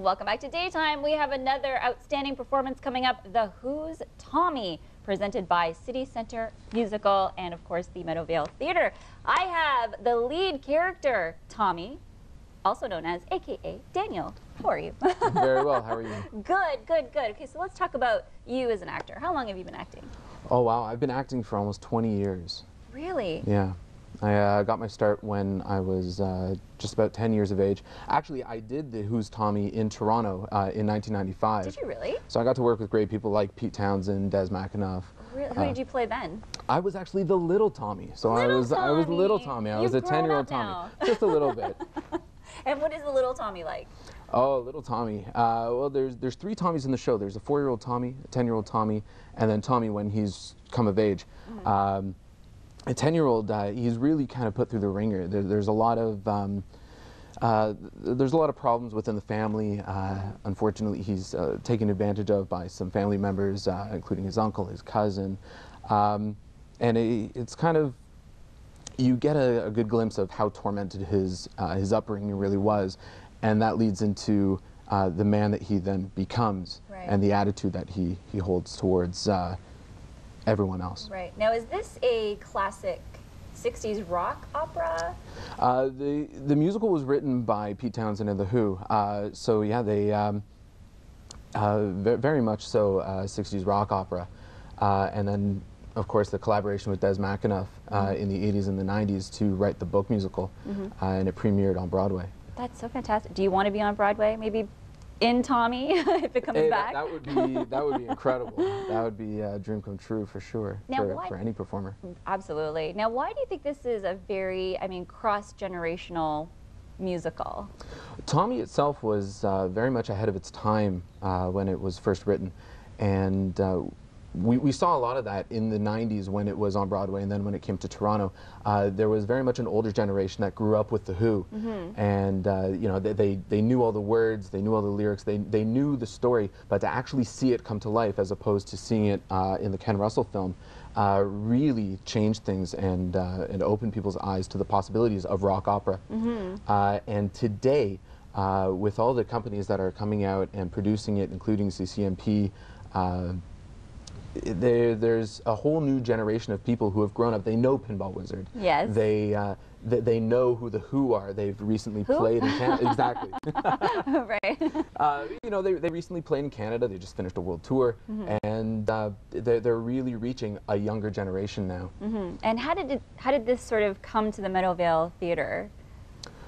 Welcome back to Daytime. We have another outstanding performance coming up, The Who's Tommy, presented by City Center Musical and, of course, the Meadowvale Theatre. I have the lead character, Tommy, also known as AKA Daniel. How are you? Very well. How are you? Good, good, good. Okay, so let's talk about you as an actor. How long have you been acting? Oh, wow. I've been acting for almost 20 years. Really? Yeah. I got my start when I was just about 10 years of age. Actually, I did The Who's Tommy in Toronto in 1995. Did you really? So I got to work with great people like Pete Townsend, Des McAnuff. Really? Who did you play then? I was actually the little Tommy. So I was little Tommy. I was a 10-year-old Tommy. Just a little bit. And what is the little Tommy like? Oh, little Tommy. Well, there's three Tommies in the show. There's a 4-year-old Tommy, a 10-year-old Tommy, and then Tommy when he's come of age. Mm-hmm. A 10-year-old, he's really kind of put through the ringer. There's a lot of problems within the family. Unfortunately, he's taken advantage of by some family members, including his uncle, his cousin, and it's kind of, you get a good glimpse of how tormented his upbringing really was, and that leads into the man that he then becomes, right, and the attitude that he holds towards everyone else. Right. Now, is this a classic 60s rock opera? The musical was written by Pete Townsend and The Who. So yeah, they very much so 60s rock opera. And then, of course, the collaboration with Des McAnuff in the 80s and the 90s to write the book musical, and it premiered on Broadway. That's so fantastic. Do you want to be on Broadway? Maybe in Tommy, if it comes back? That would be incredible. That would be a dream come true for sure, for any performer. Absolutely. Now, why do you think this is a very, cross-generational musical? Tommy itself was very much ahead of its time when it was first written, and we saw a lot of that in the 90s when it was on Broadway, and then when it came to Toronto. There was very much an older generation that grew up with The Who, and you know, they knew all the words, they knew all the lyrics, they knew the story, but to actually see it come to life as opposed to seeing it in the Ken Russell film really changed things and opened people's eyes to the possibilities of rock opera. And today, with all the companies that are coming out and producing it, including CCMP, there's a whole new generation of people who have grown up. They know Pinball Wizard. Yes. They know who the Who are. They've recently played in Canada. Exactly. Right. You know, they recently played in Canada. They just finished a world tour, and they're really reaching a younger generation now. And how did this sort of come to the Meadowvale Theatre?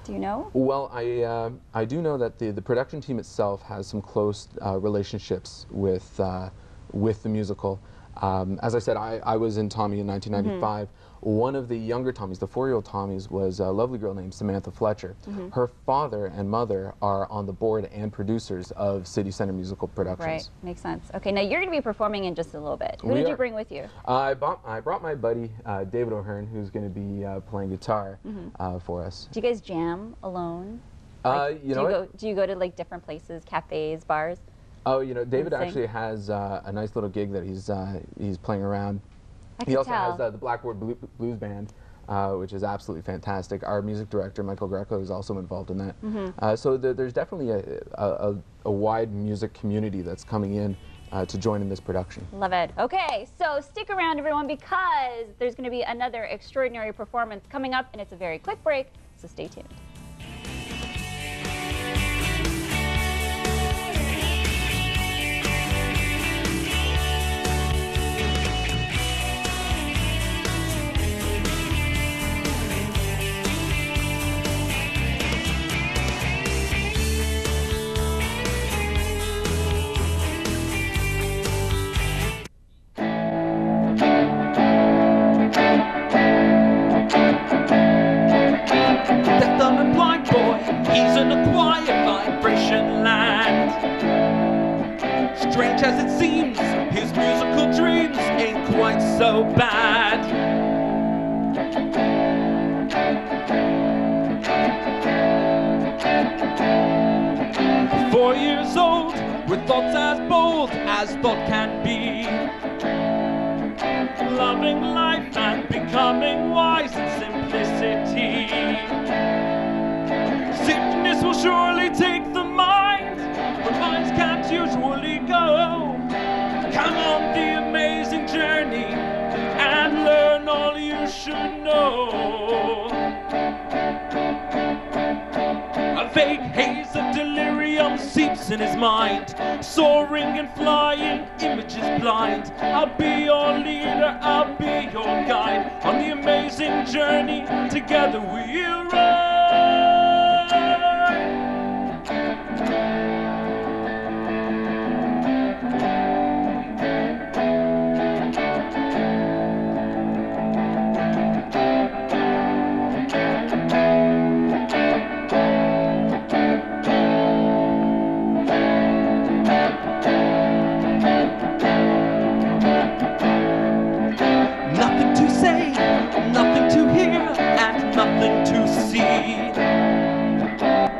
Do you know? Well, I do know that the production team itself has some close relationships with the musical. As I said, I was in Tommy in 1995. One of the younger Tommies, the 4-year-old Tommies, was a lovely girl named Samantha Fletcher. Her father and mother are on the board and producers of City Center Musical Productions. Right, makes sense. Okay, now you're going to be performing in just a little bit. Who did you bring with you? I brought my buddy, David O'Hearn, who's going to be playing guitar for us. Do you guys jam alone? You know, do you go to like different places, cafes, bars? Oh, you know, David actually has a nice little gig that he's playing around. He also has the Blackboard Blues Band, which is absolutely fantastic. Our music director, Michael Greco, is also involved in that. So there's definitely a wide music community that's coming in to join in this production. Love it. Okay, so stick around, everyone, because there's going to be another extraordinary performance coming up, and it's a very quick break, so stay tuned. Strange as it seems, his musical dreams ain't quite so bad. 4 years old, with thoughts as bold as thought can be, loving life and becoming wise in simplicity. Sickness will surely take the mind, should know. A vague haze of delirium seeps in his mind, soaring and flying, images blind. I'll be your leader, I'll be your guide, on the amazing journey, together we'll ride.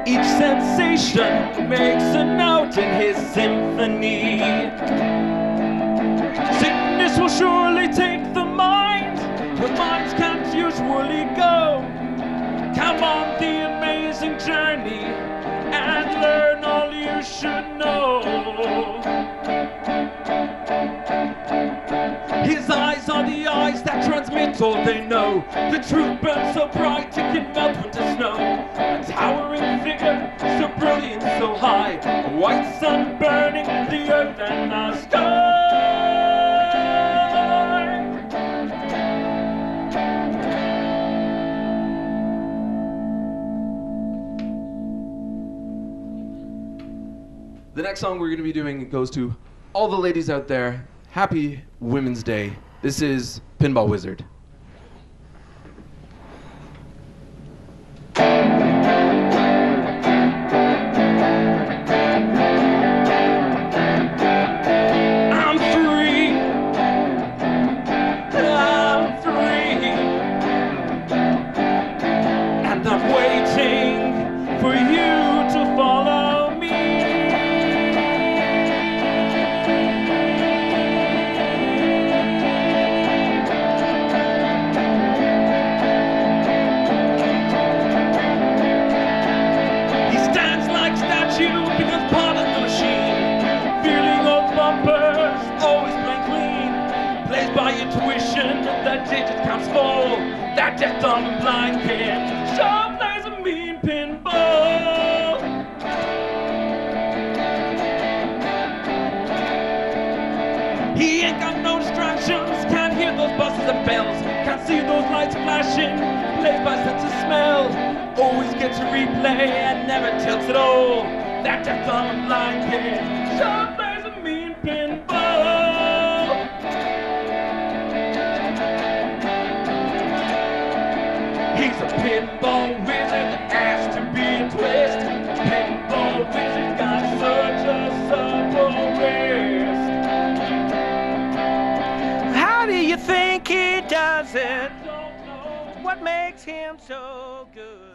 Each sensation makes a note in his symphony. Sickness will surely take the mind where minds can't usually go. Come on the amazing journey and learn all you should know. His eyes are the eyes that transmit all they know. The truth burns so bright it can melt winter snow. A towering figure, so brilliant, so high. A white sun burning the earth and the sky. The next song we're going to be doing goes to all the ladies out there. Happy Women's Day. This is Pinball Wizard. That deaf, dumb, and blind kid sure plays a mean pinball. He ain't got no distractions, can't hear those buzzes and bells, can't see those lights flashing, plays by sense of smell, always gets a replay and never tilts at all. That deaf, dumb, and blind kid sure plays a mean pinball. He's a pinball wizard that has to be a twist. Pinball wizard got such a subtle wrist. How do you think he does it? What makes him so good?